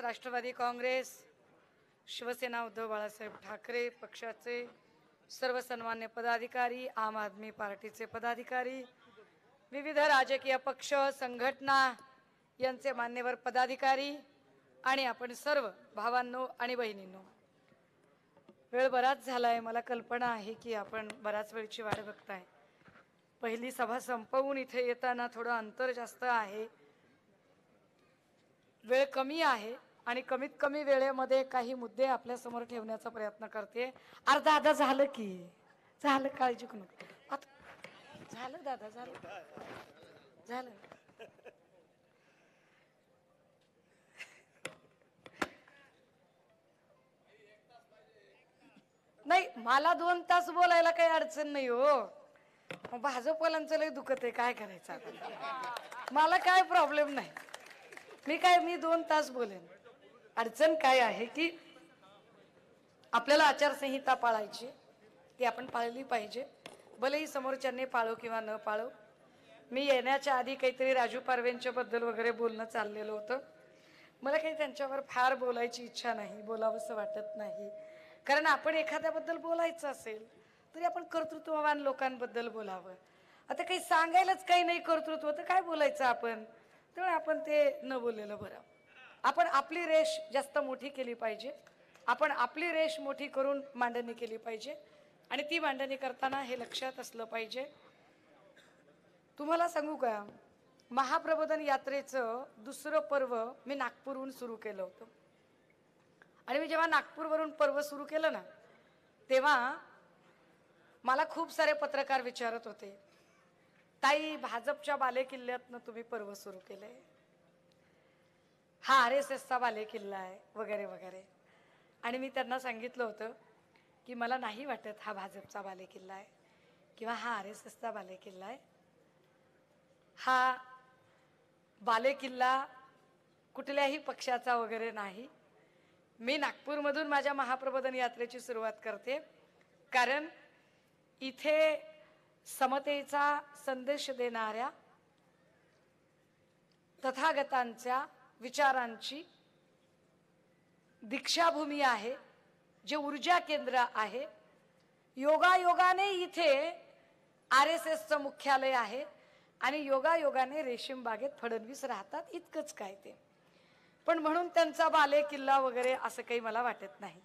राष्ट्रवादी काँग्रेस, शिवसेना उद्धव बाळासाहेब ठाकरे पक्षाचे सर्व सन्मान्य पदाधिकारी, आम आदमी पार्टीचे पदाधिकारी, विविध राजकीय पक्ष संघटना यांचे मान्यवर पदाधिकारी आणि आपण सर्व भावांनो आणि बहिणींनो, वेळ बराच झालाय. मला कल्पना आहे की आपण बराच वेळची वाट बघताय. पहिली सभा संपवून इथे येताना थोडं अंतर जास्त आहे, वेळ कमी आहे आणि कमीत कमी वेळेमध्ये काही मुद्दे आपल्या समोर ठेवण्याचा प्रयत्न करते. अर्धा झालं की झालं, काळजी करू नका. झालं दादा, झालं झालं. नाही, मला 2 तास बोलायला काही अडचण नाही हो. भाजपवाल्यांचं लय दुखत आहे, काय करायचं. मला काय प्रॉब्लेम नाही, मी 2 तास बोलेन. अडचण काय आहे की आपल्याला आचारसंहिता पाळायची, ती आपण पाळली पाहिजे, भलेही समोरच्यांनी पाळो किंवा न पाळो. मी येण्याच्या आधी काहीतरी राजू पारवेंच्या बद्दल वगैरे बोलणं चाललेलं होतं. मला काही त्यांच्यावर फार बोलायची इच्छा नाही, बोलावंसं वाटत नाही. कारण आपण एखाद्याबद्दल बोलायचं असेल तरी आपण कर्तृत्ववान लोकांबद्दल बोलावं. आता काही सांगायलाच काही नाही कर्तृत्व, तर काय बोलायचं आपण. त्यामुळे आपण ते न बोललेलं बरं. आपण आपली रेष जास्त मोठी केली पाहिजे, आपण आपली रेष मोठी करून मांडणी केली पाहिजे आणि ती मांडणी करताना हे लक्षात असलं पाहिजे. तुम्हाला सांगू का, महाप्रबोधन यात्रेचं दुसरं पर्व मी नागपूरहून सुरू केलं होतं. आणि मी जेव्हा नागपूरवरून पर्व सुरू केलं ना, तेव्हा मला खूप सारे पत्रकार विचारत होते, ताई भाजपच्या बालेकिल्ल्यातनं तुम्ही पर्व सुरू केलंय, हा RSSचा बालेकिल्ला आहे वगैरे वगैरे. आणि मी त्यांना सांगितलं होतं की मला नाही वाटत हा भाजपचा बालेकिल्ला आहे किंवा हा RSSचा बालेकिल्ला आहे. हा बालेकिल्ला कुठल्याही पक्षाचा वगैरे नाही. मी नागपूरमधून माझ्या महाप्रबोधन यात्रेची सुरुवात करते, कारण इथे समतेचा संदेश देणाऱ्या तथागतांच्या विचारांची दीक्षाभूमी आहे, जे ऊर्जा केंद्र आहे. योगायोगाने इथे RSSचं मुख्यालय आहे आणि योगायोगाने रेशीम बागेत फडणवीस राहतात, इतकंच काय ते. पण म्हणून त्यांचा बाले किल्ला वगैरे असं काही मला वाटत नाही.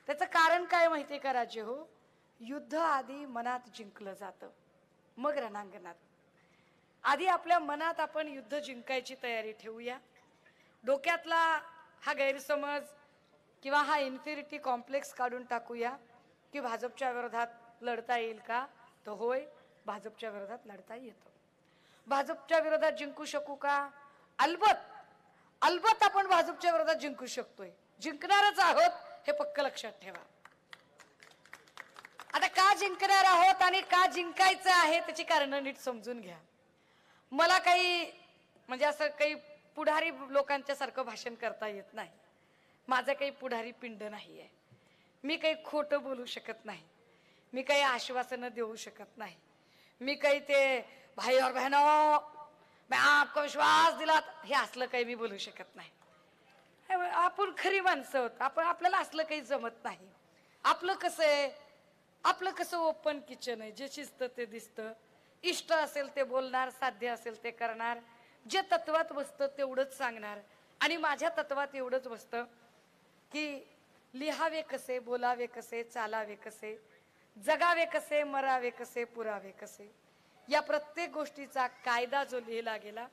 त्याचं कारण काय माहिती का राजे हो, युद्ध आधी मनात जिंकलं जातं, मग रणांगणात. आधी आपल्या मनात आपण युद्ध जिंकायची तयारी ठेवूया. डोक्यातला हा गैरसमज किंवा हा इन्फिरिटी कॉम्प्लेक्स काढून टाकूया की भाजपच्या विरोधात लढता येईल का. तर होय, भाजपच्या विरोधात लढता येतं. भाजपच्या विरोधात जिंकू शकू का? अलबत आपण भाजपच्या विरोधात जिंकू शकतोय, जिंकणारच आहोत, हे पक्क लक्षात ठेवा. आता का जिंकणार आहोत आणि का जिंकायचं आहे त्याची कारणं नीट समजून घ्या. मला काही म्हणजे असं काही पुढारी लोकांच्या सारखं भाषण करता येत नाही. माझं काही पुढारी पिंड नाही आहे. मी काही खोटं बोलू शकत नाही, मी काही आश्वासनं देऊ शकत नाही, मी काही ते भाई और बहनों मैं आपको विश्वास दिला हे असलं काही मी बोलू शकत नाही. आपण खरी माणसं आहोत, आपल्याला असलं काही जमत नाही. आपलं कसं ओपन किचन आहे, जे शिजतं ते दिसतं. इष्ट असेल ते बोलणार, साध्य असेल ते करणार, जे तत्वात बसतं तेवढंच सांगणार. आणि माझ्या तत्वात एवढंच बसतं की लिहावे कसे, बोलावे कसे, चालावे कसे, जगावे कसे, मरावे कसे, पुरावे कसे, या प्रत्येक गोष्टीचा कायदा जो लिहिला गेला.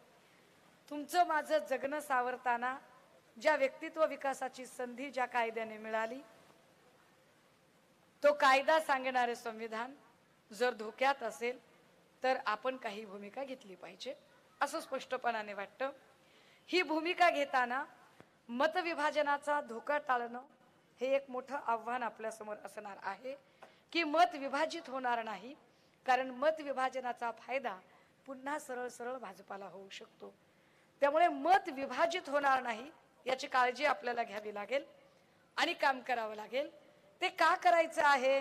तुमचं माझं जगणं सावरताना ज्या व्यक्तित्व विकासाची संधी ज्या कायद्याने मिळाली, तो कायदा सांगणारे संविधान जर धोक्यात असेल तर आपण काही भूमिका घेतली पाहिजे असं स्पष्टपणाने वाटतं. ही भूमिका घेताना मतविभाजनाचा धोका टाळणं हे एक मोठं आव्हान आपल्यासमोर असणार आहे की मत विभाजित होणार नाही, कारण मत विभाजनाचा फायदा पुन्हा सरळ सरळ भाजपाला होऊ शकतो. त्यामुळे मत विभाजित होणार नाही याची काळजी आपल्याला घ्यावी लागेल आणि काम करावं लागेल. ते का करायचं आहे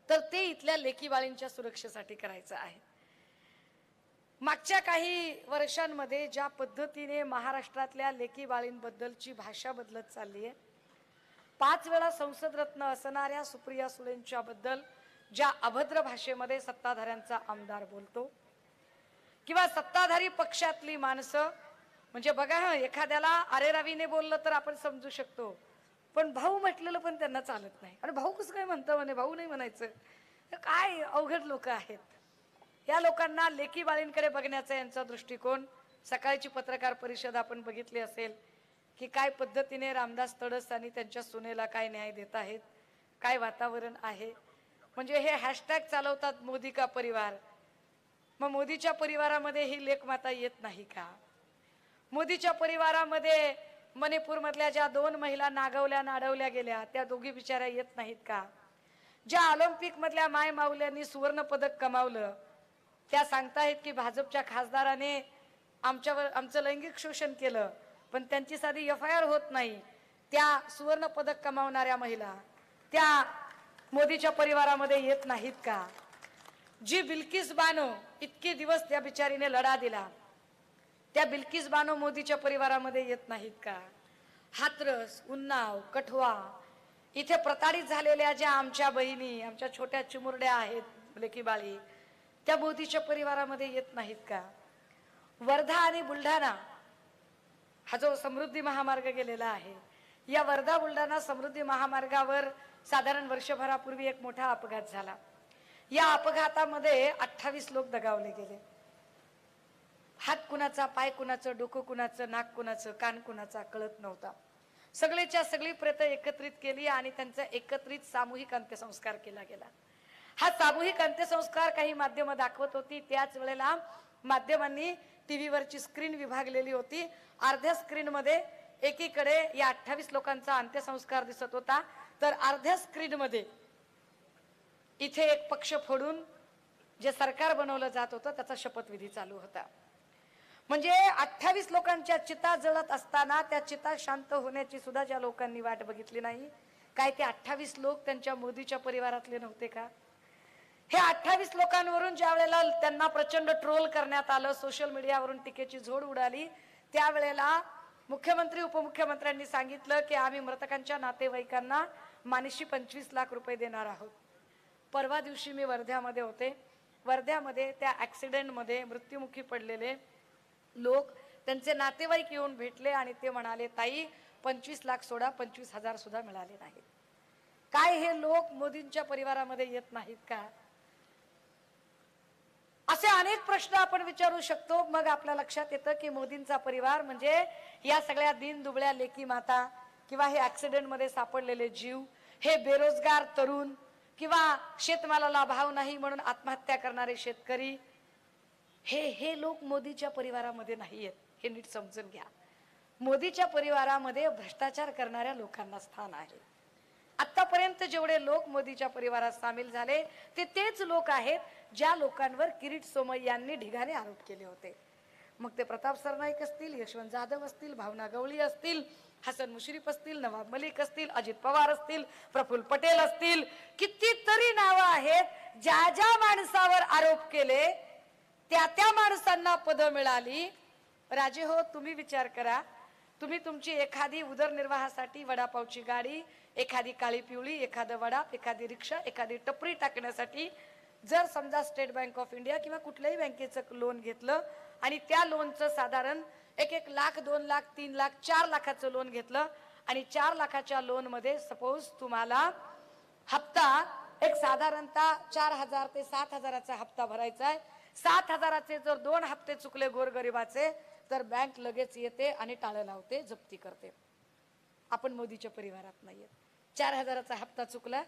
तर ते इथल्या लेकीबाळींच्या सुरक्षेसाठी करायचं आहे. मागच्या काही वर्षांमध्ये ज्या पद्धतीने महाराष्ट्रातल्या लेकी बाळींबद्दलची भाषा बदलत चालली आहे, 5 वेळा संसद रत्न असणाऱ्या सुप्रिया सुळेंच्या बद्दल ज्या अभद्र भाषेमध्ये सत्ताधाऱ्यांचा आमदार बोलतो किंवा सत्ताधारी पक्षातली माणसं, म्हणजे बघा एखाद्याला अरे रवीने बोललं तर आपण समजू शकतो, पण भाऊ म्हटलेलं पण त्यांना चालत नाही. आणि भाऊ कसं काय म्हणतं, म्हणे भाऊ नाही म्हणायचं. काय अवघड लोक आहेत. या लोकांना लेकी बाळींकडे बघण्याचा यांचा दृष्टिकोन. सकाळची पत्रकार परिषद आपण बघितली असेल की काय पद्धतीने रामदास तडस आणि त्यांच्या सुनेला काय न्याय देत आहेत, काय वातावरण आहे. म्हणजे हे हॅशटॅग चालवतात मोदी का परिवार. मग मोदीच्या परिवारामध्ये ही लेकमाता येत नाही का? मोदीच्या परिवारामध्ये मणिपूर मधल्या ज्या 2 महिला नाडवल्या गेल्या त्या दोघी बिचाऱ्या येत नाहीत का? ज्या ऑलिम्पिक मधल्या माय माऊल्यांनी सुवर्ण पदक कमावलं त्या सांगतायत की भाजपच्या खासदाराने आमचं लैंगिक शोषण केलं, पण त्यांची साधी FIR होत नाही. त्या सुवर्ण पदक कमावणाऱ्या महिला त्या मोदीच्या परिवारामध्ये येत नाहीत का? जी बिल्किस बानो इतके दिवस त्या बिचारीने लढा दिला, त्या बिल्किस बानो मोदीच्या परिवारामध्ये येत नाहीत का? हाथरस, उन्नाव, कठवा इथे प्रताडित झालेल्या ज्या आमच्या बहिणी, आमच्या छोट्या चिमुरड्या आहेत लेकी बाळी, त्या मोदीच्या परिवारामध्ये येत नाहीत का? वर्धा आणि बुलढाणा हा जो समृद्धी महामार्ग गेलेला आहे, या वर्धा बुलढाणा समृद्धी महामार्गावर साधारण वर्षभरापूर्वी एक मोठा अपघात झाला. या अपघातामध्ये 28 लोक दगावले गेले. हात कुणाचा, पाय कुणाचं, डोकं कुणाचं, नाक कुणाचं, कान कुणाचा कळत नव्हता. सगळेच्या सगळी प्रत एकत्रित केली आणि त्यांचा एकत्रित सामूहिक अंत्यसंस्कार केला गेला. हा सामूहिक अंत्यसंस्कार काही माध्यम दाखवत होती. त्याच वेळेला माध्यमांनी टीव्हीवरची स्क्रीन विभागलेली होती. अर्ध्या स्क्रीन मध्ये एकीकडे या 28 लोकांचा अंत्यसंस्कार दिसत होता, तर अर्ध्या स्क्रीन मध्ये इथे एक पक्ष फोडून जे सरकार बनवलं जात होतं त्याचा शपथविधी चालू होता. म्हणजे 28 लोकांच्या चिता जळत असताना त्या चिता शांत होण्याची सुद्धा ज्या लोकांनी वाट बघितली नाही, काय ते 28 लोक त्यांच्या मोदीच्या परिवारातले नव्हते का? हे 28 लोकांवरून ज्या वेळेला त्यांना प्रचंड ट्रोल करण्यात आलं, सोशल मीडियावरून टीकेची झोड उडाली, त्यावेळेला मुख्यमंत्री उपमुख्यमंत्र्यांनी सांगितलं की आम्ही मृतकांच्या नातेवाईकांना मानशी 25 लाख रुपये देणार आहोत. परवा दिवशी मी वर्ध्यामध्ये होते. वर्ध्यामध्ये त्या ऍक्सिडेंट मध्ये मृत्युमुखी पडलेले लोक, त्यांचे नातेवाईक येऊन भेटले आणि ते म्हणाले, ताई 25 लाख सोडा, 25,000 सुद्धा मिळाले नाहीत. काय हे लोक मोदींच्या परिवारामध्ये येत नाहीत का? असे अनेक प्रश्न आपण विचारू शकतो. मग आपल्या लक्षात येतं की मोदींचा परिवार म्हणजे या सगळ्या दीन दुबळ्या लेकी माता किंवा हे ऍक्सिडेंट मध्ये सापडलेले जीव, हे बेरोजगार तरुण किंवा शेतमालाला भाव नाही म्हणून आत्महत्या करणारे शेतकरी, हे लोक मोदीच्या परिवारामध्ये नाही आहेत. हे नीट समजून घ्या. मोदीच्या परिवारामध्ये भ्रष्टाचार करणाऱ्या लोकांना स्थान आहे. आतापर्यंत जेवढे लोक मोदीच्या परिवारात सामील झाले ते तेच लोक आहेत ज्या लोकांवर किरीट सोमय्या यांनी ढिगाने आरोप केले होते. मग ते प्रताप सरनाईक असतील, यशवंत जाधव असतील, भावना गवळी असतील, हसन मुश्रीफ असतील, नवाब मलिक असतील, अजित पवार असतील, प्रफुल्ल पटेल असतील, कितीतरी नावं आहेत. ज्या ज्या माणसावर आरोप केले त्या माणसांना पद मिळाली. राजे हो, तुम्ही विचार करा. तुम्ही तुमची एखादी उदरनिर्वाहासाठी वडापावची गाडी, एखादी काळी पिवळी, एखादा वडा, एखादी रिक्षा, एखादी टपरी टाकण्यासाठी जर समजा स्टेट बँक ऑफ इंडिया किंवा कुठल्याही बँकेचं लोन घेतलं आणि त्या लोनचं साधारण 1 लाख, 2 लाख, 3 लाख, 4 लाखाचं लोन घेतलं आणि 4 लाखाच्या लोन मध्ये सपोज तुम्हाला हप्ता एक साधारणतः 4,000 ते 7,000चा हप्ता भरायचा आहे. 7,000चे जर 2 हप्ते चुकले गोरगरिबाचे तर बँक लगेच येते आणि टाळं लावते, जप्ती करते. आपण मोदीच्या परिवारात नाहीये. 4,000चा हप्ता चुकला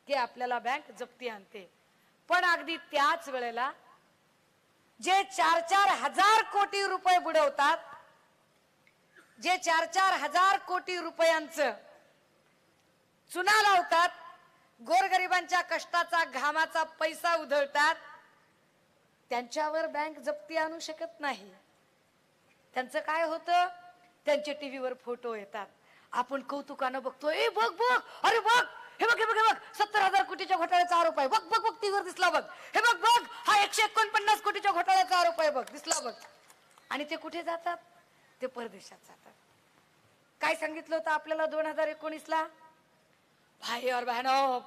की आपल्याला बँक जप्ती आणते. पण अगदी त्याच वेळेला जे 4-4 हजार कोटी रुपये बुडवतात, जे 4-4 हजार कोटी रुपयांचं चुना लावतात, गोरगरिबांच्या कष्टाचा घामाचा पैसा उधळतात, त्यांच्यावर बँक जप्ती आणू शकत नाही. त्यांचं काय होतं, त्यांचे टीव्हीवर फोटो येतात, आपण कौतुकानं बघतो, ए बघ बघ, अरे बघ, हे बघ हे बघ हे बघ, 70,000 कोटीच्या घोटाळ्याचा आरोप आहे, बघ बघ बघ टीव्हीवर दिसला बघ, हे बघ बघ, हा 149 कोटीच्या घोटाळ्याचा आरोप आहे बघ, दिसला बघ. आणि ते कुठे जातात? ते परदेशात जातात. काय सांगितलं होतं आपल्याला 2019ला? भाई और बहनों,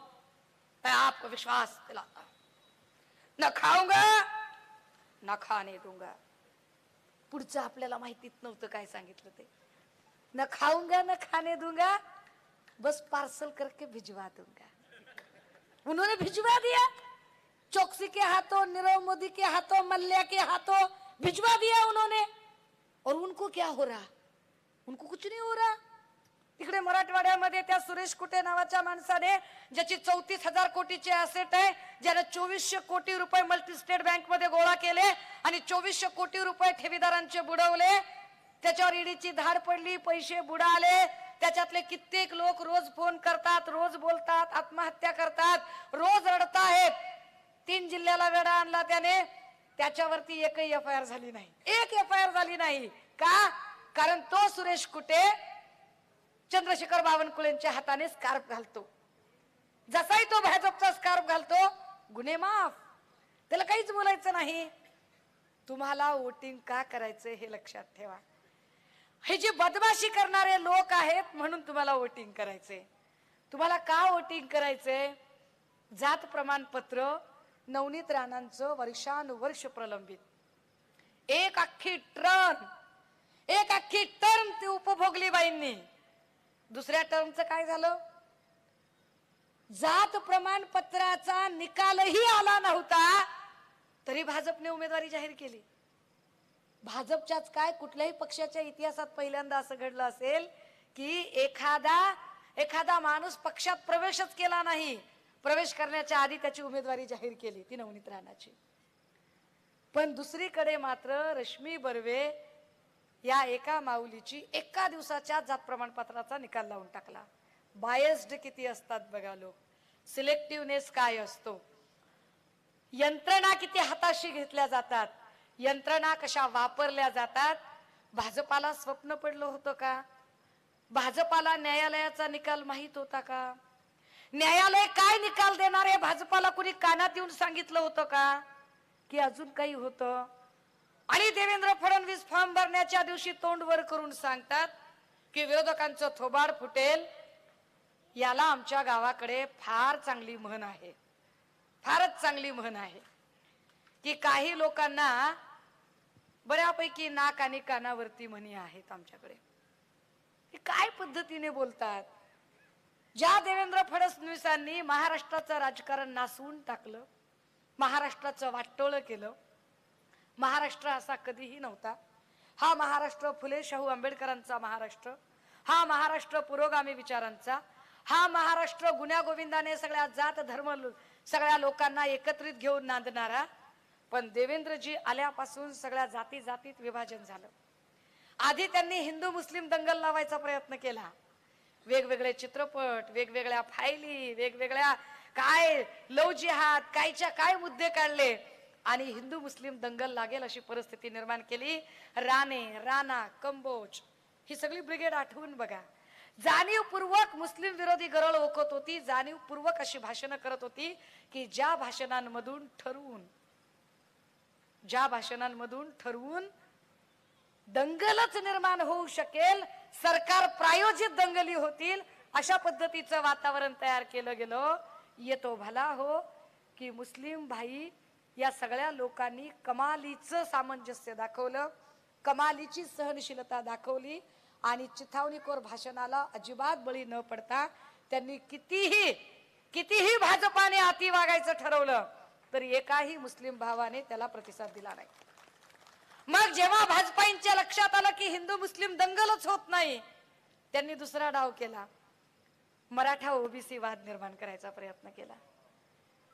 मैं आपको विश्वास दिलाता हूं, न खाऊंगा न खाने दूंगा. पुढचं आपल्याला माहितीच नव्हतं काय सांगितलं ते. न खाऊंगा न खाने दूंगा, बस पार्सल करके भिजवा दूंगा. उन्होंने भिजवा दिया. चौकसी के हाथों, नीरव मोदी के हाथों, मल्ल्या के हाथों भिजवा दिया उन्होंने. और उनको क्या हो रहा? उनको कुछ नहीं हो रहा. तिकडे मराठवाड्यामध्ये त्या सुरेश कुटे नावाच्या माणसाने, ज्याची 34,000 कोटीची ऍसेट आहे, ज्याने 2400 कोटी रुपये मल्टी स्टेट बँक मध्ये गोळा केले आणि 2400 कोटी रुपये ठेवीदारांचे बुडवले. त्याच्यावर ईडीची धाड पडली, पैसे बुडाले. त्याच्यातले कित्येक लोक रोज फोन करतात, रोज बोलतात, आत्महत्या करतात, रोज रडतायत. 3 जिल्ह्याला वेढा आणला त्याने, त्याच्यावरती एकही एफआयआर झाली नाही. एक एफआयआर झाली नाही. का? कारण तो सुरेश कुटे चंद्रशेखर बावनकुळेंच्या हाताने स्कार्फ घालतो. जसाही तो भाजपचा स्कार्फ घालतो, गुन्हे माफ. त्याला काहीच बोलायचं नाही. तुम्हाला वोटिंग का करायचं हे लक्षात ठेवा. हे जे बदमाशी करणारे लोक आहेत म्हणून तुम्हाला वोटिंग करायचंय. तुम्हाला का वोटिंग करायचंय? जात प्रमाणपत्र नवनीत राणांचं वर्षानुवर्ष प्रलंबित. एक अख्खी टर्म ती उपभोगली बाईंनी. दुसऱ्या टर्मचं काय झालं? जात प्रमाणपत्राचा निकालही आला नव्हता तरी भाजपने उमेदवारी जाहीर केली. भाजपच्याच काय, कुठल्याही पक्षाच्या इतिहासात पहिल्यांदा असं घडलं असेल की एखादा माणूस पक्षात प्रवेशच केला नाही, प्रवेश करण्याच्या आधी त्याची उमेदवारी जाहीर केली, ती नवनीत राणाची. पण दुसरीकडे मात्र रश्मी बर्वे या एका माऊलीची एका दिवसाच्या जात प्रमाणपत्राचा निकाल लावून टाकला. बायस्ड किती असतात बघा लोक, सिलेक्टिव्हनेस काय असतो, यंत्रणा किती हाताशी घेतल्या जातात, यंत्रणा कशा वापरल्या जातात. भाजपाला स्वप्न पडलं होतं का? भाजपाला न्यायालयाचा निकाल माहित होता का? न्यायालय काय निकाल देणार आहे भाजपाला कुणी कानात येऊन सांगितलं होतं का? की अजून काही होतं? आणि देवेंद्र फडणवीस फॉर्म भरण्याच्या दिवशी तोंड वर करून सांगतात की विरोधकांचं थोबाड फुटेल. याला आमच्या गावाकडे फार चांगली म्हण आहे, फारच चांगली म्हण आहे की काही लोकांना बऱ्यापैकी नाक आणि कानावरती म्हणी आहेत आमच्याकडे. काय पद्धतीने बोलतात. ज्या देवेंद्र फडणवीसांनी महाराष्ट्राचं राजकारण नासवून टाकलं, महाराष्ट्राचं वाटोळं केलं, महाराष्ट्र असा कधीही नव्हता. हा महाराष्ट्र फुले शाहू आंबेडकरांचा महाराष्ट्र, हा महाराष्ट्र पुरोगामी विचारांचा, हा महाराष्ट्र गुण्या गोविंदाने सगळ्या जात धर्म सगळ्या लोकांना एकत्रित घेऊन नांदणारा. पण देवेंद्रजी आल्यापासून सगळ्या जाती जातीत विभाजन झालं. आधी त्यांनी हिंदू मुस्लिम दंगल लावायचा प्रयत्न केला. वेगवेगळे चित्रपट, वेगवेगळ्या फायली, वेगवेगळ्या काय लव जिहाद, कायच्या काय मुद्दे काढले आणि हिंदू मुस्लिम दंगल लागेल अशी परिस्थिती निर्माण केली. राणे, राणा, कंबोज ही सगळी ब्रिगेड आठवून बघा. जाणीवपूर्वक मुस्लिम विरोधी गरळ ओकत होती, जाणीवपूर्वक अशी भाषणं करत होती की ज्या भाषणांमधून ठरवून दंगलच निर्माण होऊ शकेल, सरकार प्रायोजित दंगली होतील, अशा पद्धतीचं वातावरण तयार केलं गेलं. येतो भला हो की मुस्लिम भाई या सगळ्या लोकांनी कमालीचं सामंजस्य दाखवलं, कमालीची सहनशीलता दाखवली आणि चिथावणीखोर भाषणाला अजिबात बळी न पडता त्यांनी कितीही भाजपाने आती वागायचं ठरवलं तरी एकाही मुस्लिम भावाने त्याला प्रतिसाद दिला नाही. मग जेव्हा भाजपाईंच्या लक्षात आलं की हिंदू मुस्लिम दंगलच होत नाही, त्यांनी दुसरा डाव केला, मराठा ओबीसी वाद निर्माण करायचा प्रयत्न केला.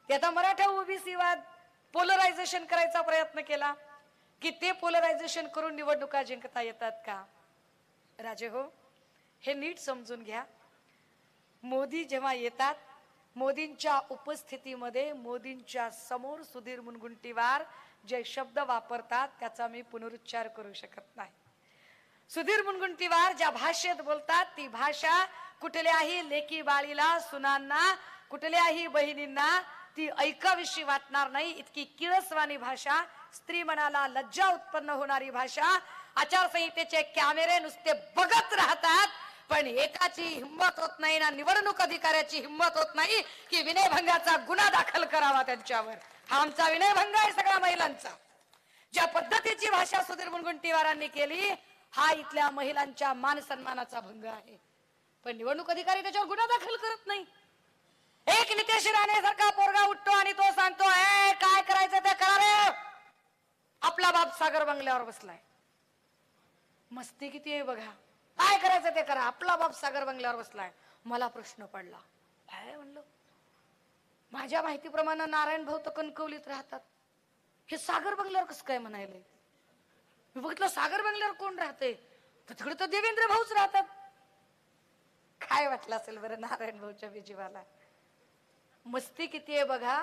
आता मराठा ओबीसी वाद पोलरायझेशन करायचा प्रयत्न केला की ते पोलरायझेशन करून निवडणुका जिंकता येतात का? राजे हो, हे नीट समजून घ्या. मोदी जेव्हा येतात, मोदींच्या उपस्थितीमध्ये मोदींच्या समोर सुधीर मुनगंटीवार जे शब्द वापरतात त्याचा मी पुनरुच्चार करू शकत नाही. सुधीर मुनगंटीवार ज्या भाषेत बोलतात ती भाषा कुठल्याही लेकी बाळीला, सुनांना, कुठल्याही बहिणींना ती ऐकाविषयी वाटणार नाही इतकी किळसवाणी भाषा, स्त्री मनाला लज्जा उत्पन्न होणारी भाषा. आचारसंहितेचे कॅमेरे नुसते बघत राहतात, पण एकाची हिंमत होत नाही ना निवडणूक अधिकाऱ्याची हिंमत होत नाही की विनयभंगाचा गुन्हा दाखल करावा त्यांच्यावर. हा आमचा विनयभंग आहे सगळ्या महिलांचा. ज्या पद्धतीची भाषा सुधीर मुनगंटीवारांनी केली, हा इथल्या महिलांच्या मान सन्मानाचा भंग आहे. पण निवडणूक अधिकारी त्याच्यावर गुन्हा दाखल करत नाही. एक नितेश राणे सारखा पोरगा उठतो आणि तो सांगतो, ए काय करायचं ते करा रे. आपला बाप सागर बंगल्यावर बसलाय. मस्ती किती आहे बघा. काय करायचं ते करा, आपला बाप सागर बंगल्यावर बसलाय. मला प्रश्न पडला, काय म्हणलं, माझ्या माहितीप्रमाणे नारायण भाऊ तर कणकवलीत राहतात, हे सागर बंगल्यावर कसं काय म्हणायलंय. मी बघितलं सागर बंगल्यावर कोण राहते, तर तिकडे तर देवेंद्र भाऊच राहतात. काय वाटलं असेल बरं नारायण भाऊच्या विजीवाला. मस्ती किती आहे बघा.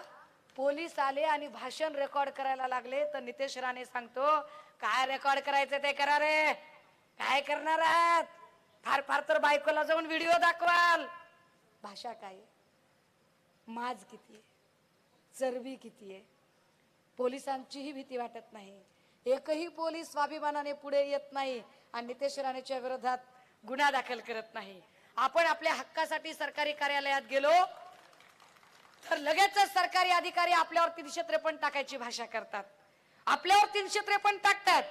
पोलीस आले आणि भाषण रेकॉर्ड करायला लागले तर नितेश राणे सांगतो, काय रेकॉर्ड करायचं ते करा रे, काय करणार आहात, फार फार तर बायकोला जाऊन व्हिडिओ दाखवाल. भाषा काय, माज किती आहे, चरबी किती आहे. पोलिसांचीही भीती वाटत नाही. एकही पोलीस स्वाभिमानाने पुढे येत नाही आणि नितेश राणेच्या विरोधात गुन्हा दाखल करत नाही. आपण आपल्या हक्कासाठी सरकारी कार्यालयात गेलो तर लगेचच सरकारी अधिकारी आपल्यावर 353 टाकायची भाषा करतात, आपल्यावर 353 टाकतात.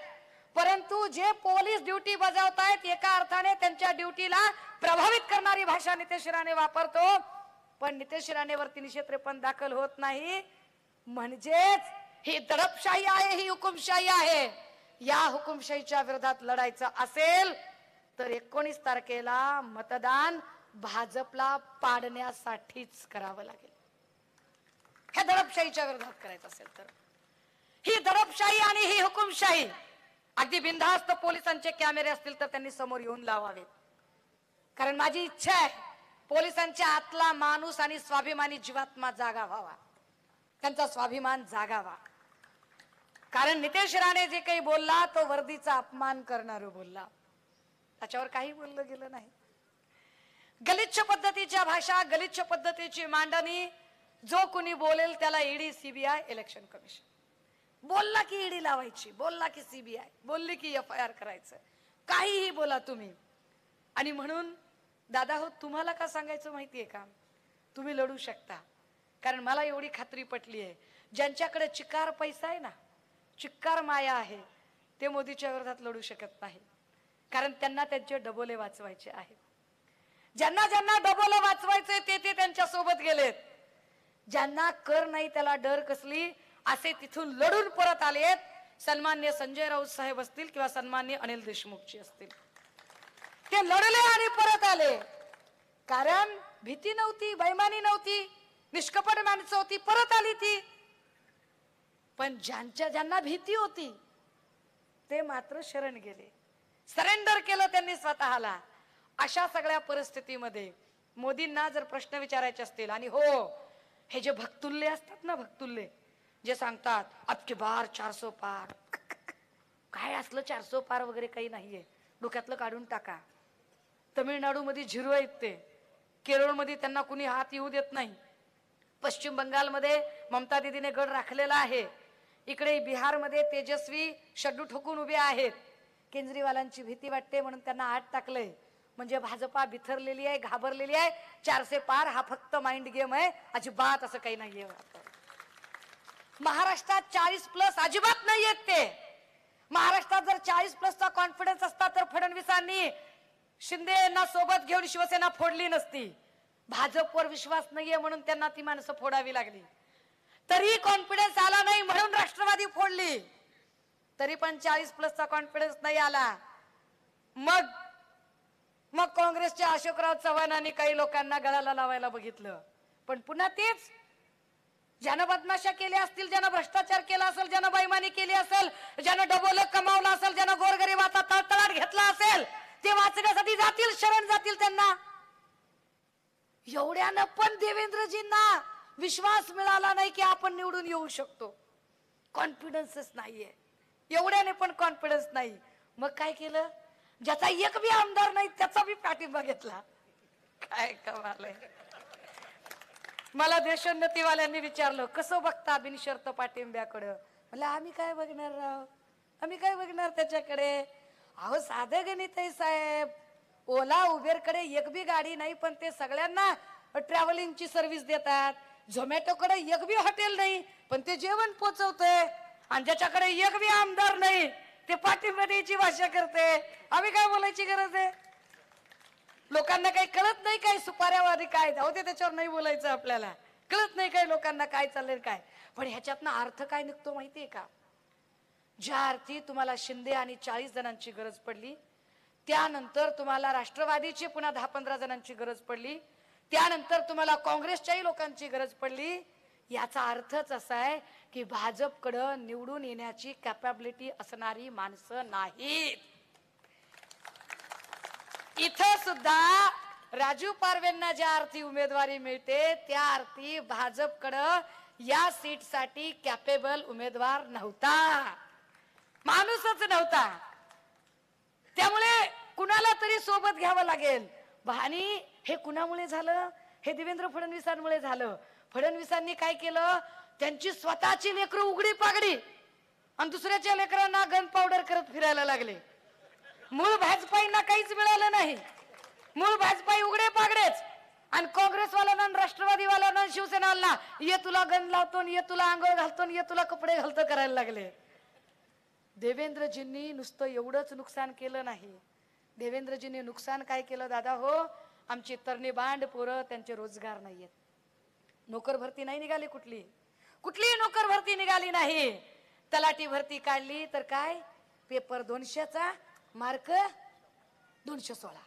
परंतु जे पोलीस ड्युटी बजावतायत एका अर्थाने त्यांच्या ड्युटीला प्रभावित करणारी भाषा नितेश राणे वापरतो. पण नितेश राणेवर 353 दाखल होत नाही. म्हणजेच ही दडपशाही आहे, ही हुकुमशाही आहे. या हुकुमशाहीच्या विरोधात लढायचं असेल तर 19 तारखेला मतदान भाजपला पाडण्यासाठीच करावं लागेल. हे दडपशाहीच्या विरोधात करायचं असेल तर. ही दडपशाही आणि ही हुकुमशाही अगदी बिनधास्त पोलिसांचे कॅमेरे असतील तर त्यांनी समोर येऊन लावावेत. कारण माझी इच्छा आहे पोलिसांच्या आतला माणूस आणि स्वाभिमानी जीवात्मा जागा व्हावा, त्यांचा स्वाभिमान जागावा. कारण नितेश राणे जे काही बोलला तो वर्दीचा अपमान करणार बोलला, त्याच्यावर काही बोललं गेलं नाही. गलिच्छ पद्धतीच्या भाषा, गलिच्छ पद्धतीची मांडणी, जो कोणी बोलेल त्याला ईडी, सीबीआय, इलेक्शन कमिशन. बोलला की ईडी लावायची, बोलला की सीबीआय, बोलली की FIR करायचं, काहीही बोला तुम्ही. आणि म्हणून दादा हो, तुम्हाला का सांगायचं माहितीये का, तुम्ही लढू शकता. कारण मला एवढी खात्री पटली आहे, ज्यांच्याकडे चिकार पैसा आहे ना, चिक्कार माया आहे, ते मोदीच्या विरोधात लढू शकत नाही. कारण त्यांना त्यांचे डबोले वाचवायचे आहेत. ज्यांना ज्यांना डबोले वाचवायचे ते त्यांच्या सोबत गेलेत. ज्यांना कर नाही त्याला डर कसली असे तिथून लढून परत आलेत. सन्मान्य संजय राऊत साहेब असतील किंवा सन्मान्य अनिल देशमुखजी असतील, ते लढले आणि परत आले. कारण भीती नव्हती, बैमानी नव्हती, निष्कपट माणसं होती, परत आली ती. पण ज्यांना भीती होती ते मात्र शरण गेले, सरेंडर केलं त्यांनी स्वतःला. अशा सगळ्या परिस्थितीमध्ये मोदींना जर प्रश्न विचारायचे असतील, आणि हो हे जे भक्तुल्ले असतात ना, भक्तुल्ले जे सांगतात अब की बार 400 पार, काय असलं 400 पार वगैरे काही नाहीये, डोक्यातलं काढून टाका. तमिळनाडू मध्ये 0 आहेत ते, केरळ मध्ये त्यांना कुणी हात येऊ देत नाही, पश्चिम बंगालमध्ये ममता दीदीने गड राखलेला आहे, इकडे बिहारमध्ये तेजस्वी शड्डू ठोकून उभे आहेत. केजरीवालांची भीती वाटते म्हणून त्यांना आत टाकलंय. म्हणजे भाजपा बिथरलेली आहे, घाबरलेली आहे. 400 पार हा फक्त माइंड गेम आहे, अजिबात असं काही नाहीये. महाराष्ट्रात 40+ अजिबात नाहीयेत ते. महाराष्ट्रात जर 40+चा कॉन्फिडन्स असता तर फडणवीसांनी शिंदे यांना सोबत घेऊन शिवसेना फोडली नसती. भाजपवर विश्वास नाहीये म्हणून त्यांना ती माणसं फोडावी लागली. तरी कॉन्फिडन्स आला नाही म्हणून राष्ट्रवादी फोडली. तरी पण 40+चा कॉन्फिडन्स नाही आला. मग काँग्रेसच्या अशोकराव चव्हाणांनी काही लोकांना गळाला लावायला बघितलं. पण पुन्हा तेच, ज्यानं बदमाशा केल्या असतील, ज्यानं भ्रष्टाचार केला असेल, ज्यानं बैमानी केली असेल, ज्यानं डबोलं कमावलं असेल, ज्यानं गोरगरिबाचा तळतळाट घेतला असेल, ते वाचण्यासाठी जातील, शरण जातील त्यांना. एवढ्यानं पण देवेंद्रजींना विश्वास मिळाला नाही की आपण निवडून येऊ शकतो. कॉन्फिडन्सच नाहीये, एवढ्याने पण कॉन्फिडन्स नाही. मग काय केलं, ज्याचा एक बी आमदार नाही त्याचा बी पाठिंबा घेतला. काय कमाल आहे. मला देशोन्नतीवाल्यांनी विचारलं कसं बघता बिनशर्त पाठिंब्याकडं. म्हणलं आम्ही काय बघणार राव, आम्ही काय बघणार त्याच्याकडे. अहो साधं गणित आहे साहेब. ओला उबेरकडे एक बी गाडी नाही पण ते सगळ्यांना ट्रॅव्हलिंगची सर्व्हिस देतात. झोमॅटोकडे एक बी हॉटेल नाही पण ते जेवण पोचवतंय. आणि ज्याच्याकडे एक बी आमदार नाही ते पाठिंबा द्यायची भाषा करते. आम्ही काय बोलायची गरज आहे. लोकांना काही कळत नाही काय सुपाऱ्यावादी काय जाऊ ते, त्याच्यावर नाही बोलायचं. आपल्याला कळत नाही काय लोकांना काय चाललंय काय. पण ह्याच्यातनं अर्थ काय निघतो माहितीये का. ज्या अर्थी तुम्हाला शिंदे आणि 40 जणांची गरज पडली, त्यानंतर तुम्हाला राष्ट्रवादीची पुन्हा 10-15 जणांची गरज पडली, त्यानंतर तुम्हाला काँग्रेसच्याही लोकांची गरज पडली. याचा अर्थच असा आहे की भाजपकडं निवडून येण्याची कॅपॅबिलिटी असणारी माणसं नाहीत. इथं सुद्धा राजू पारवेंना ज्या अर्थी उमेदवारी मिळते त्या अर्थी भाजपकडं या सीटसाठी कॅपेबल उमेदवार नव्हता, माणूसच नव्हता. त्यामुळे कुणाला तरी सोबत घ्यावं लागेल. आणि हे कुणामुळे झालं, हे देवेंद्र फडणवीसांमुळे झालं. फडणवीसांनी काय केलं, त्यांची स्वतःची लेकरं उघडी पागडी आणि दुसऱ्याच्या लेकरांना गन पावडर करत फिरायला लागले. मूळ भाजपाईंना काहीच मिळालं नाही. मूळ भाजपाई उघडे पागडेच. आणि काँग्रेसवाल्यांना, राष्ट्रवादीवाल्यांना, शिवसेनाला ये तुला गन लावतो, ये तुला आंघोळ घालतो, ये तुला कपडे घालतो करायला लागले. देवेंद्रजींनी नुसतं एवढंच नुकसान केलं नाही. देवेंद्रजींनी नुकसान काय केलं दादा हो, आमची तरणी बांड पोरं त्यांचे रोजगार नाहीयेत. नोकर भरती नाही निघाली, कुठली नोकर भरती निघाली नाही. तलाठी भरती काढली तर काय पेपर 200चा मार्क 216,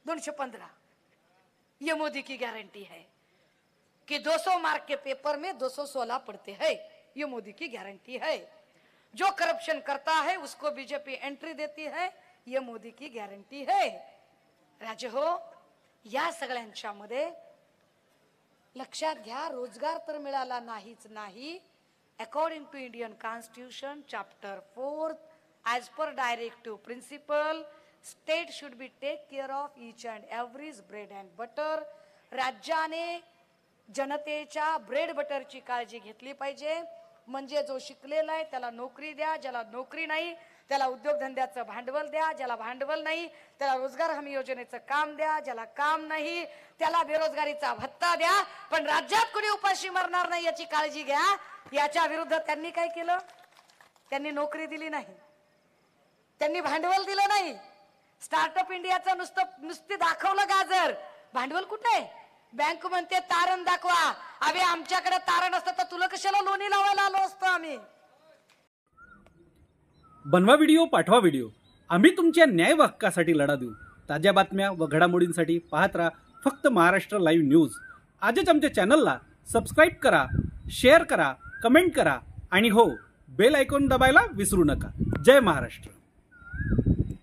215. ये मोदी की गारंटी है कि 200 मार्क के पेपर में 216 पढ़ते हैं. ये मोदी की गारंटी है. जो करप्शन करता है उसको बीजेपी एंट्री देती है. ये मोदी की गारंटी है. राजे हो, या सगळ्यांच्या मध्ये लक्षात घ्या, रोजगार तर मिळाला नाहीच नाही. According to Indian constitution chapter 4 as per directive principle, state should be take care of each and every bread and butter. राज्याने जनतेच्या ब्रेड बटरची काळजी घेतली पाहिजे. म्हणजे जो शिकलेला आहे त्याला नोकरी द्या, ज्याला नोकरी नाही त्याला उद्योगधंद्याचं भांडवल द्या, ज्याला भांडवल नाही त्याला रोजगार हमी योजनेचं काम द्या, ज्याला काम नाही त्याला बेरोजगारीचा भत्ता द्या. पण राज्यात कोणी उपाशी मरणार नाही याची काळजी घ्या. याच्या विरुद्ध त्यांनी काय केलं, त्यांनी नोकरी दिली नाही, त्यांनी भांडवल दिलं नाही. स्टार्टअप इंडियाचं नुसते दाखवलं गाजर, भांडवल कुठे आहे. बँक म्हणते तारण दाखवा. अबे आमच्याकडे तारण असतं तर तुला कशाला लोणी लावायला आलो असतो आम्ही. बनवा व्हिडिओ, पाठवा व्हिडिओ, आम्ही तुमच्या न्याय व हक्कासाठी लढा देऊ. ताज्या बातम्या व घडामोडींसाठी पाहत राहा फक्त महाराष्ट्र लाईव्ह न्यूज. आजच आमच्या चॅनलला सबस्क्राईब करा, शेअर करा, कमेंट करा आणि हो, बेल आयकॉन दबायला विसरू नका. जय महाराष्ट्र.